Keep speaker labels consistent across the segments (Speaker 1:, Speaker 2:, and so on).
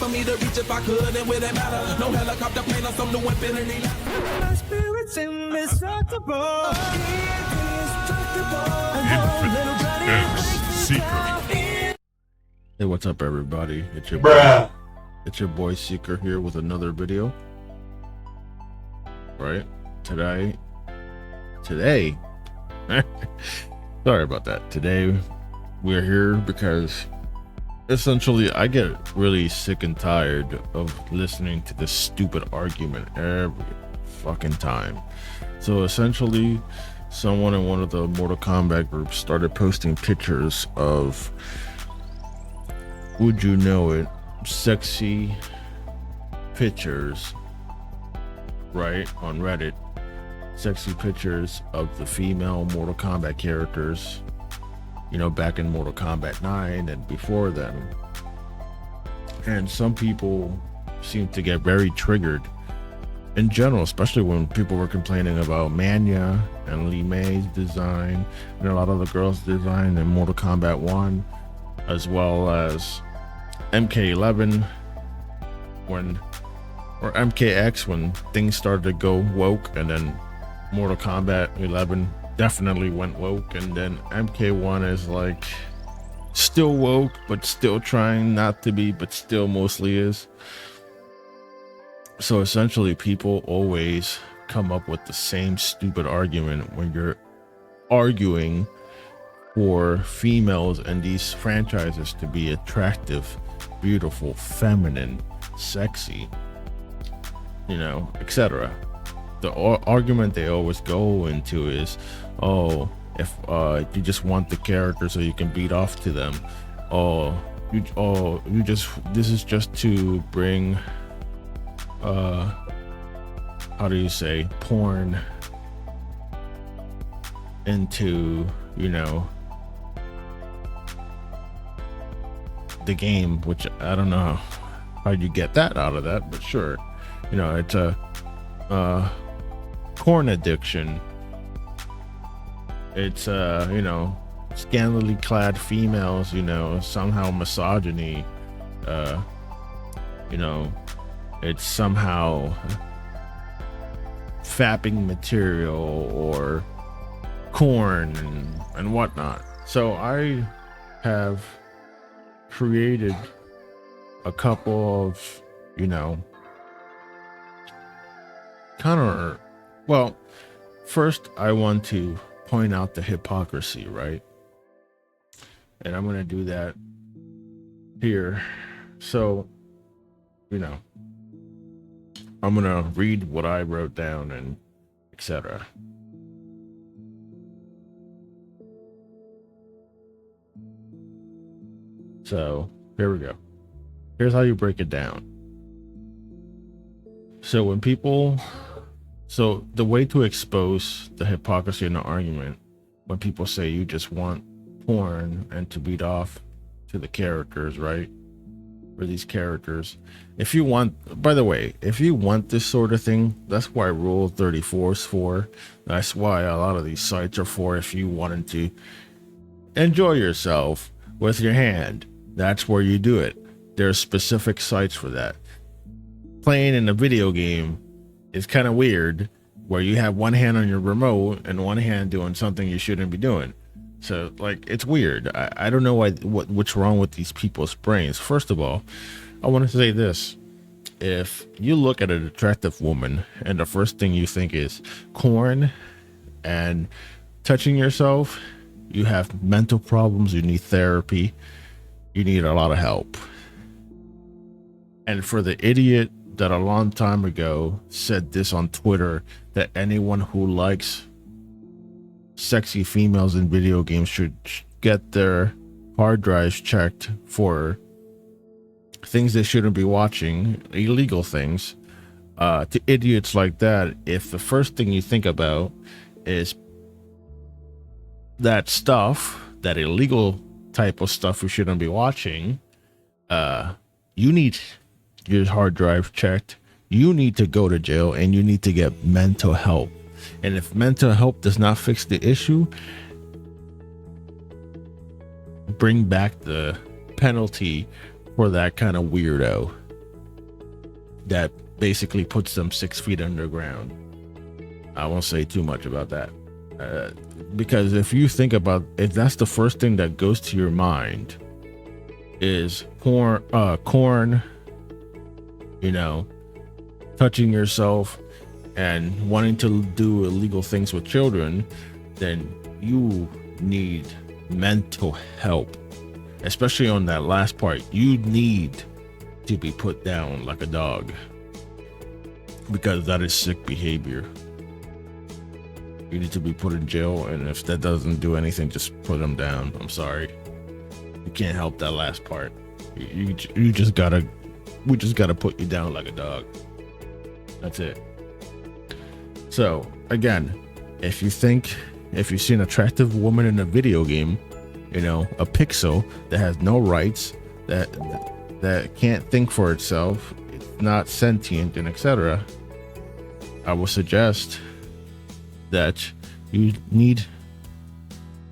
Speaker 1: for me to reach if I could, and with it matter. No helicopter plane or some new infinity. My spirit's indestructible.
Speaker 2: InfiniteXSeeker. Hey, what's up, everybody? It's your boy Seeker here with another video. Right? Today. Sorry about that. Today we're here because essentially I get really sick and tired of listening to this stupid argument every fucking time. So essentially, someone in one of the Mortal Kombat groups started posting pictures of, would you know it, sexy pictures, right, on Reddit. Sexy pictures of the female Mortal Kombat characters, you know, back in Mortal Kombat 9 and before then. And some people seem to get very triggered in general, especially when people were complaining about Manya and Li Mei's design and a lot of the girls' design in Mortal Kombat 1, as well as MK11 or MKX when things started to go woke, and then Mortal Kombat 11 definitely went woke, and then MK1 is like still woke but still trying not to be, but still mostly is. So essentially people always come up with the same stupid argument when you're arguing for females and these franchises to be attractive, beautiful, feminine, sexy, you know, etc. The argument they always go into is, oh, if you just want the character so you can beat off to them, this is just to bring how do you say, porn into, you know, the game, which I don't know how you get that out of that, but sure, you know, it's a porn addiction. It's you know, scantily clad females, you know, somehow misogyny, you know, it's somehow fapping material or corn and whatnot. So I have created a couple of, you know, well, first I want to point out the hypocrisy, right? And I'm going to do that here. So, you know, I'm going to read what I wrote down and etc. So here we go. Here's how you break it down. So when people, so the way to expose the hypocrisy in the argument, when people say you just want porn and to beat off to the characters, right? For these characters, if you want, by the way, if you want this sort of thing, that's why Rule 34 is for. That's why a lot of these sites are for. If you wanted to enjoy yourself with your hand, that's where you do it. There's specific sites for that. Playing in a video game is kind of weird, where you have one hand on your remote and one hand doing something you shouldn't be doing. So, like, it's weird. I don't know what's wrong with these people's brains. First of all, I want to say this. If you look at an attractive woman and the first thing you think is corn and touching yourself, you have mental problems, you need therapy, you need a lot of help. And for the idiot that a long time ago said this on Twitter, that anyone who likes sexy females in video games should get their hard drives checked for things they shouldn't be watching, illegal things, to idiots like that, if the first thing you think about is that stuff, that illegal type of stuff we shouldn't be watching, you need your hard drive checked, you need to go to jail, and you need to get mental help. And if mental help does not fix the issue, bring back the penalty for that kind of weirdo. that basically puts them 6 feet underground. I won't say too much about that, because if you think about, if that's the first thing that goes to your mind is corn, you know, touching yourself and wanting to do illegal things with children, then you need mental help, especially on that last part. You need to be put down like a dog, because that is sick behavior. You need to be put in jail, and if that doesn't do anything, just put them down. I'm sorry, you can't help that last part. You just gotta, we just gotta put you down like a dog. That's it. So again, if you see an attractive woman in a video game, you know, a pixel that has no rights, that can't think for itself, it's not sentient, and etc., I will suggest that you need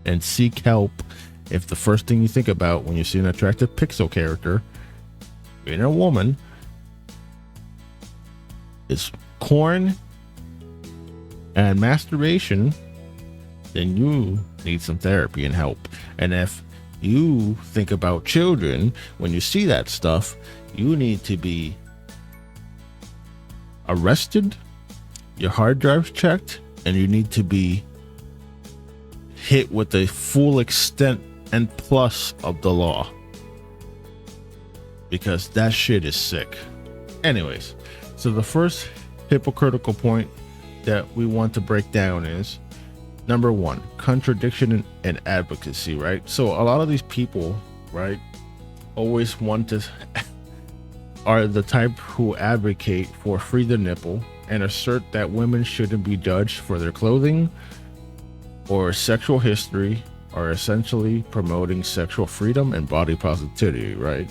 Speaker 2: and seek help if the first thing you think about when you see an attractive pixel character in a woman is corn and masturbation, then you need some therapy and help. And if you think about children when you see that stuff, you need to be arrested, your hard drives checked, and you need to be hit with the full extent and plus of the law, because that shit is sick. Anyways, so the first hypocritical point that we want to break down is number one, contradiction and advocacy, right? So a lot of these people, right, always want to are the type who advocate for free the nipple and assert that women shouldn't be judged for their clothing or sexual history, are essentially promoting sexual freedom and body positivity, right?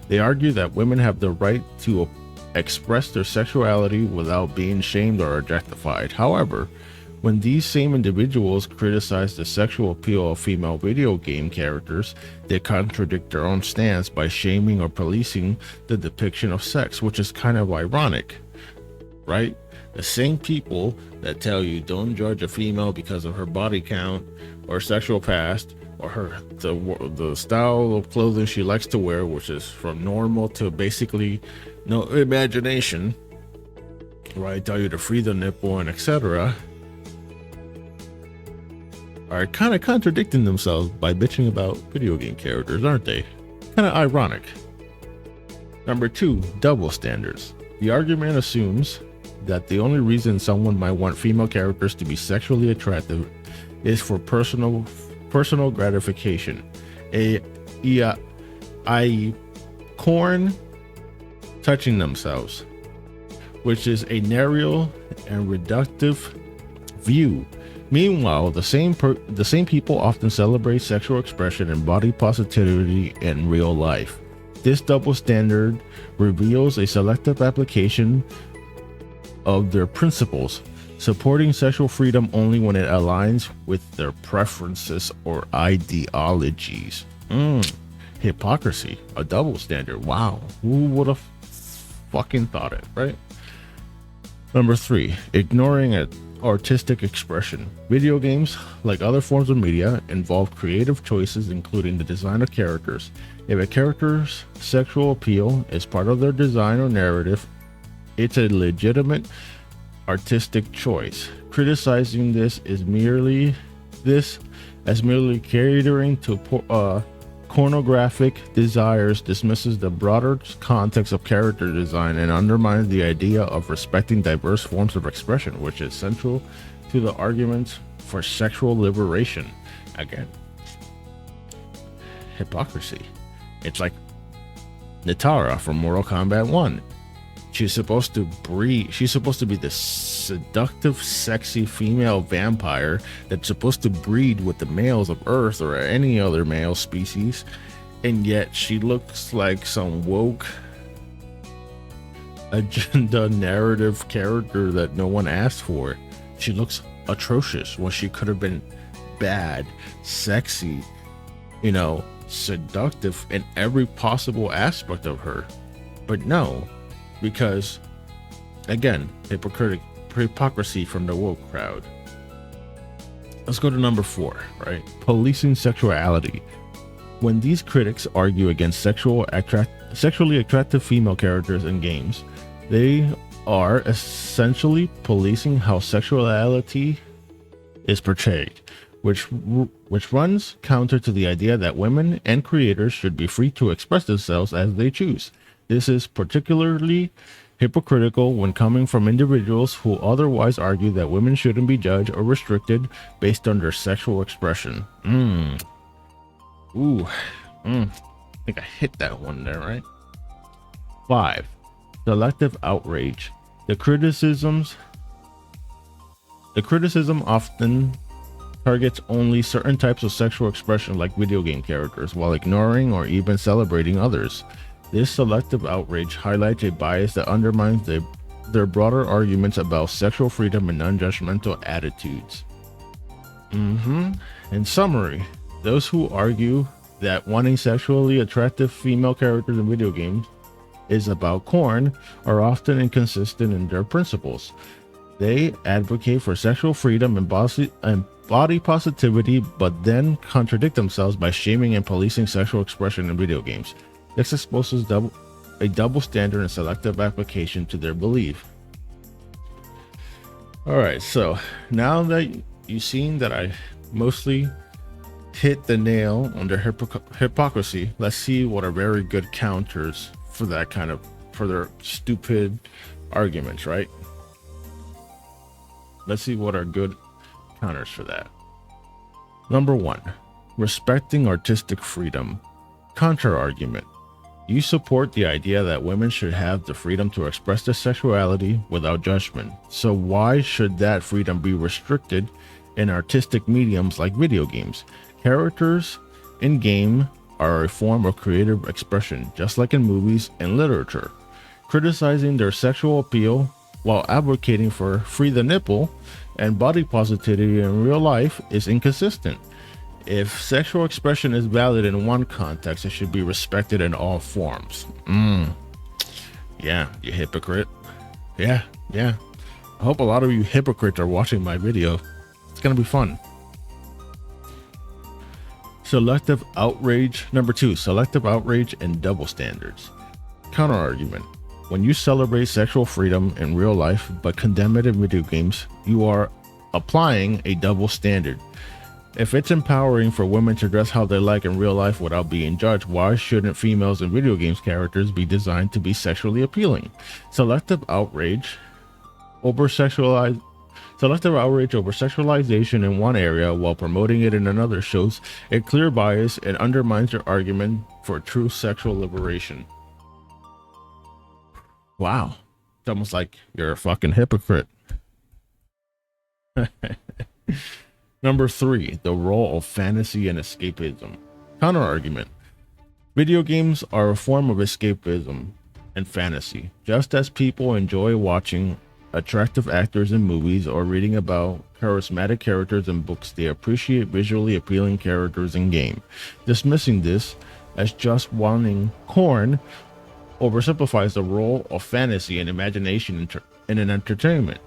Speaker 2: They argue that women have the right to express their sexuality without being shamed or objectified. However, when these same individuals criticize the sexual appeal of female video game characters, they contradict their own stance by shaming or policing the depiction of sex, which is kind of ironic, right? The same people that tell you don't judge a female because of her body count or sexual past or the style of clothing she likes to wear, which is from normal to basically no imagination, right? Tell you to free the nipple and etc., are kind of contradicting themselves by bitching about video game characters, aren't they? Kind of ironic. Number two, double standards. The argument assumes that the only reason someone might want female characters to be sexually attractive is for personal gratification, i.e. corn touching themselves, which is a narrow and reductive view. Meanwhile, the same people often celebrate sexual expression and body positivity in real life. This double standard reveals a selective application of their principles, supporting sexual freedom only when it aligns with their preferences or ideologies. Hypocrisy, a double standard. Wow, who would have fucking thought it, right? Number three, ignoring artistic expression. Video games, like other forms of media, involve creative choices, including the design of characters. If a character's sexual appeal is part of their design or narrative, it's a legitimate artistic choice. Criticizing this as merely catering to pornographic desires dismisses the broader context of character design and undermines the idea of respecting diverse forms of expression, which is central to the argument for sexual liberation. Again, hypocrisy. It's like Nitara from Mortal Kombat 1. She's supposed to be this seductive, sexy female vampire that's supposed to breed with the males of Earth or any other male species, and yet she looks like some woke agenda narrative character that no one asked for. She looks atrocious when she could have been bad, sexy, seductive in every possible aspect of her. But no, because Again, hypocrisy from the woke crowd. Let's go to number 4, right? Policing sexuality. When these critics argue against sexually attractive female characters in games, they are essentially policing how sexuality is portrayed, which runs counter to the idea that women and creators should be free to express themselves as they choose. This is particularly hypocritical when coming from individuals who otherwise argue that women shouldn't be judged or restricted based on their sexual expression. I think I hit that one there, right? 5. Selective outrage. The criticism often targets only certain types of sexual expression like video game characters while ignoring or even celebrating others. This selective outrage highlights a bias that undermines their broader arguments about sexual freedom and non-judgmental attitudes. In summary, those who argue that wanting sexually attractive female characters in video games is about corn are often inconsistent in their principles. They advocate for sexual freedom and body positivity, but then contradict themselves by shaming and policing sexual expression in video games. This exposes a double standard and selective application to their belief. Alright, so now that you've seen that I mostly hit the nail on their hypocrisy, let's see what are very good counters for that for their stupid arguments, right? Let's see what are good counters for that. Number 1, respecting artistic freedom. CounterArgument. You support the idea that women should have the freedom to express their sexuality without judgment. So why should that freedom be restricted in artistic mediums like video games? Characters in game are a form of creative expression, just like in movies and literature. Criticizing their sexual appeal while advocating for free the nipple and body positivity in real life is inconsistent. If sexual expression is valid in one context, it should be respected in all forms. Yeah, you hypocrite. Yeah. I hope a lot of you hypocrites are watching my video. It's gonna be fun. Selective outrage. Number 2, selective outrage and double standards. CounterArgument. When you celebrate sexual freedom in real life but condemn it in video games, you are applying a double standard. If it's empowering for women to dress how they like in real life without being judged, why shouldn't females in video games characters be designed to be sexually appealing? Selective outrage over sexualization in one area while promoting it in another shows a clear bias and undermines your argument for true sexual liberation. Wow. It's almost like you're a fucking hypocrite. Number 3, the role of fantasy and escapism. CounterArgument. Video games are a form of escapism and fantasy. Just as people enjoy watching attractive actors in movies or reading about charismatic characters in books, they appreciate visually appealing characters in game. Dismissing this as just wanting corn oversimplifies the role of fantasy and imagination in entertainment.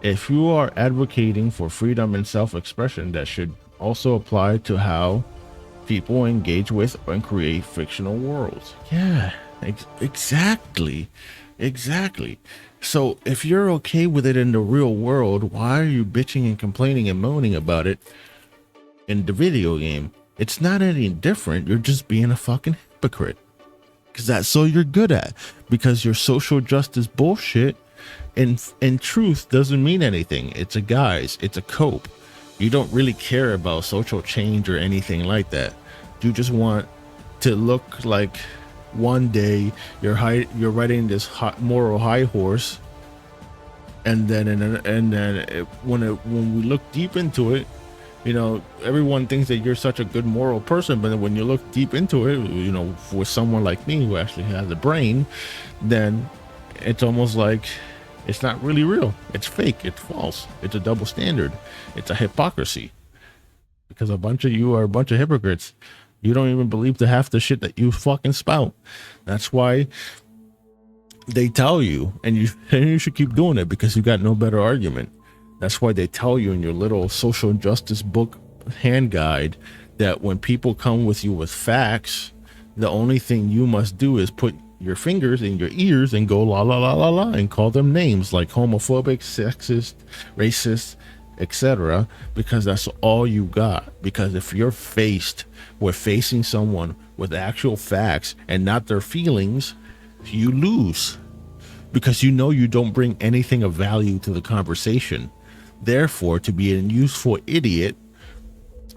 Speaker 2: If you are advocating for freedom and self-expression, that should also apply to how people engage with and create fictional worlds. Yeah, exactly. So if you're okay with it in the real world, why are you bitching and complaining and moaning about it in the video game? It's not any different. You're just being a fucking hypocrite, because that's all you're good at, because your social justice bullshit in truth doesn't mean anything. It's a guise, it's a cope. You don't really care about social change or anything like that. You just want to look like one day you're riding this moral high horse, and then when we look deep into it, you know, everyone thinks that you're such a good moral person, but when you look deep into it, you know, for someone like me who actually has a brain, then it's almost like it's not really real. It's fake. It's false. It's a double standard. It's a hypocrisy, because a bunch of you are a bunch of hypocrites. You don't even believe the half the shit that you fucking spout. That's why they tell you, and you should keep doing it because you got no better argument. That's why they tell you in your little social justice book hand guide that when people come with you with facts, the only thing you must do is put your fingers in your ears and go la la la la la and call them names like homophobic, sexist, racist, etc., because that's all you got. Because if you're facing someone with actual facts and not their feelings, you lose, because you don't bring anything of value to the conversation. Therefore, to be a useful idiot,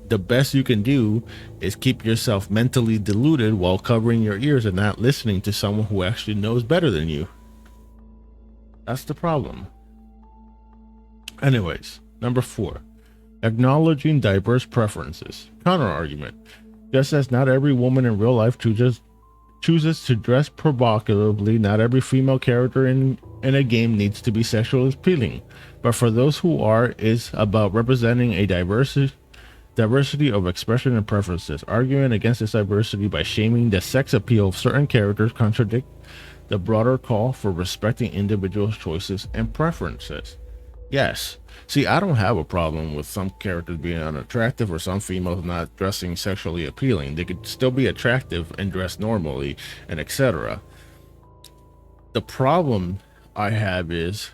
Speaker 2: the best you can do is keep yourself mentally deluded while covering your ears and not listening to someone who actually knows better than you. That's the problem. Anyways, number 4, acknowledging diverse preferences. Counter argument. Just as not every woman in real life chooses to dress provocatively, not every female character in a game needs to be sexually appealing. But for those who are, is about representing a diversity of expression and preferences. Arguing against this diversity by shaming the sex appeal of certain characters contradict the broader call for respecting individuals' choices and preferences. Yes. See, I don't have a problem with some characters being unattractive or some females not dressing sexually appealing. They could still be attractive and dress normally and etc. The problem I have is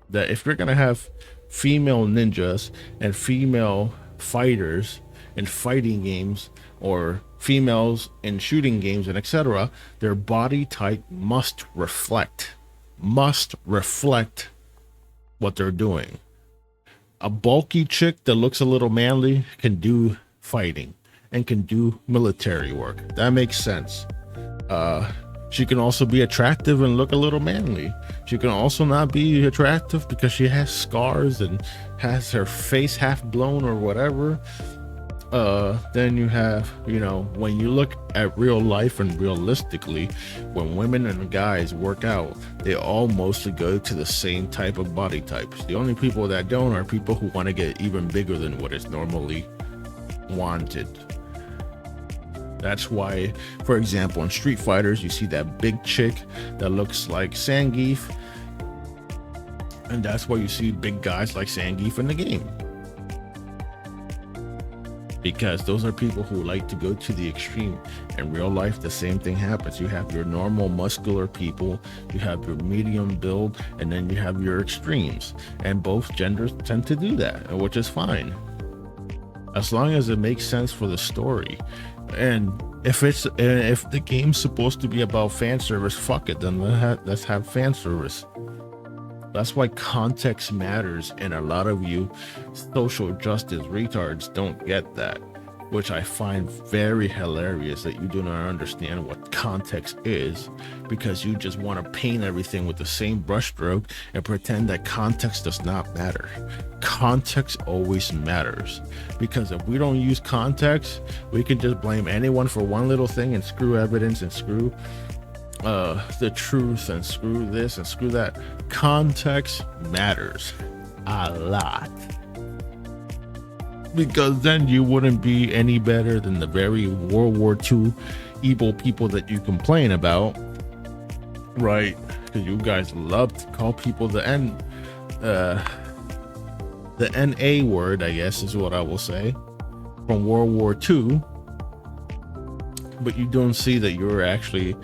Speaker 2: that if you're going to have female ninjas and female fighters in fighting games or females in shooting games and etc., their body type must reflect what they're doing. A bulky chick that looks a little manly can do fighting and can do military work. That makes sense. She can also be attractive and look a little manly. She can also not be attractive because she has scars and has her face half blown or whatever. Then you have, when you look at real life and realistically, when women and guys work out, they all mostly go to the same type of body types. The only people that don't are people who want to get even bigger than what is normally wanted. That's why, for example, in Street Fighters, you see that big chick that looks like Zangief, and that's why you see big guys like Zangief in the game. Because those are people who like to go to the extreme. In real life, the same thing happens. You have your normal muscular people, you have your medium build, and then you have your extremes. And both genders tend to do that, which is fine, as long as it makes sense for the story. And if the game's supposed to be about fan service, fuck it, then let's have fan service. That's why context matters, and a lot of you social justice retards don't get that, which I find very hilarious, that you do not understand what context is, because you just want to paint everything with the same brushstroke and pretend that context does not matter. Context always matters, because if we don't use context, we can just blame anyone for one little thing and screw evidence and screw the truth and screw this and screw that. Context matters a lot, because then you wouldn't be any better than the very World War II evil people that you complain about, right? Because you guys love to call people the NA word, I guess is what I will say, from World War II. But you don't see that you're actually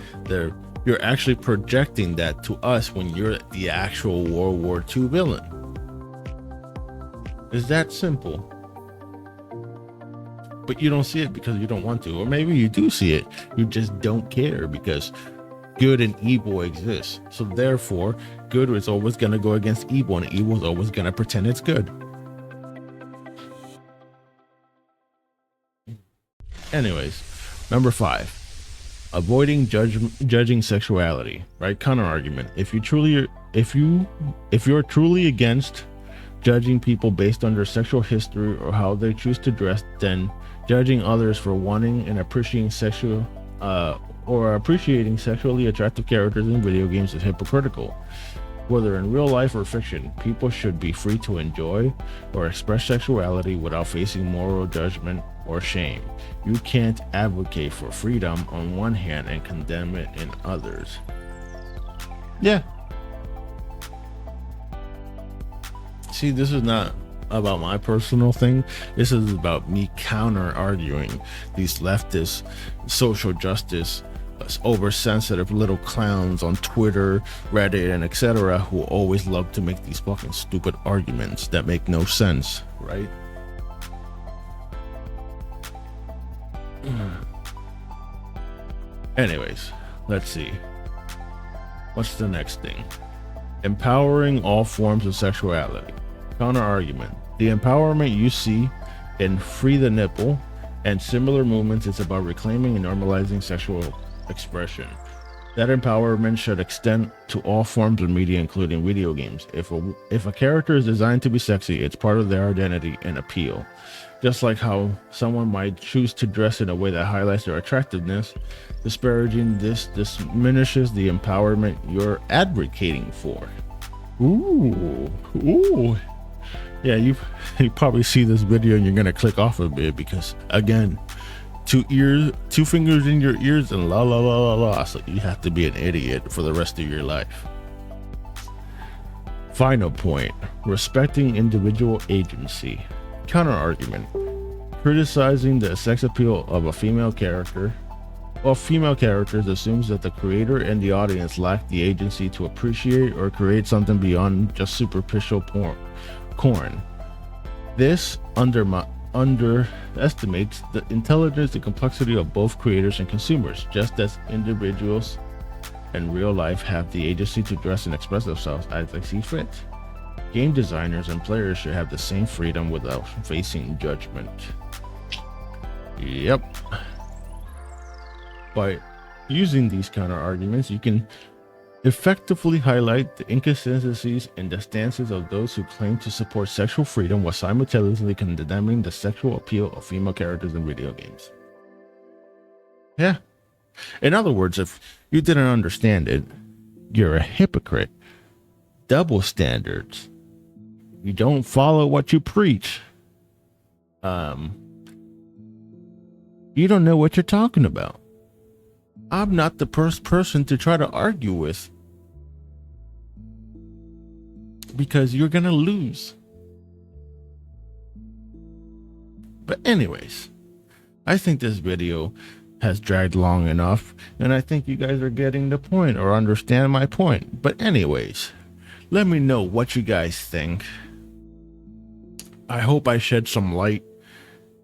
Speaker 2: projecting that to us when you're the actual World War II villain. It's that simple. But you don't see it because you don't want to, or maybe you do see it, you just don't care, because good and evil exists. So therefore, good is always going to go against evil, and evil is always going to pretend it's good. Anyways, number 5. Avoiding judging sexuality, right? Counter argument. If you're truly against judging people based on their sexual history or how they choose to dress, then judging others for wanting and appreciating sexually attractive characters in video games is hypocritical. Whether in real life or fiction, people should be free to enjoy or express sexuality without facing moral judgment or shame. You can't advocate for freedom on one hand and condemn it in others. Yeah. See, this is not about my personal thing. This is about me counter arguing these leftist social justice oversensitive little clowns on Twitter, Reddit, and etc. who always love to make these fucking stupid arguments that make no sense, right? Anyways, let's see. What's the next thing? Empowering all forms of sexuality. Counter argument. The empowerment you see in Free the Nipple and similar movements is about reclaiming and normalizing sexual expression. That empowerment should extend to all forms of media, including video games. If a character is designed to be sexy, it's part of their identity and appeal. Just like how someone might choose to dress in a way that highlights their attractiveness, disparaging this diminishes the empowerment you're advocating for. Ooh. Yeah, you probably see this video and you're gonna click off of it because, again, two fingers in your ears and la la la la la. So you have to be an idiot for the rest of your life. Final point: respecting individual agency. Counter argument: criticizing the sex appeal of a female character or female characters assumes that the creator and the audience lack the agency to appreciate or create something beyond just superficial porn. This underestimates the intelligence and complexity of both creators and consumers, just as individuals in real life have the agency to dress and express themselves as they see fit. Game designers and players should have the same freedom without facing judgment. Yep. By using these counter arguments, you can effectively highlight the inconsistencies in the stances of those who claim to support sexual freedom while simultaneously condemning the sexual appeal of female characters in video games. Yeah. In other words, if you didn't understand it, you're a hypocrite. Double standards. You don't follow what you preach. You don't know what you're talking about. I'm not the first person to try to argue with, because you're gonna lose. But anyways, I think this video has dragged long enough, and I think you guys are getting the point or understand my point. But anyways, let me know what you guys think. I hope I shed some light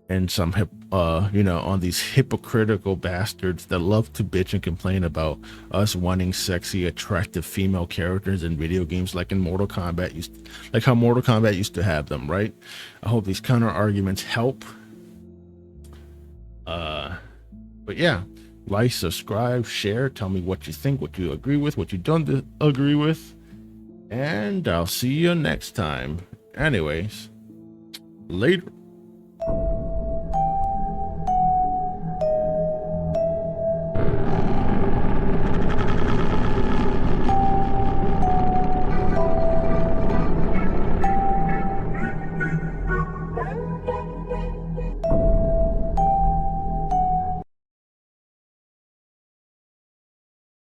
Speaker 2: and some on these hypocritical bastards that love to bitch and complain about us wanting sexy, attractive female characters in video games, like in Mortal Kombat like how Mortal Kombat used to have them, right? I hope these counter arguments help. But yeah, like, subscribe, share, tell me what you think, what you agree with, what you don't agree with, and I'll see you next time. Anyways, later.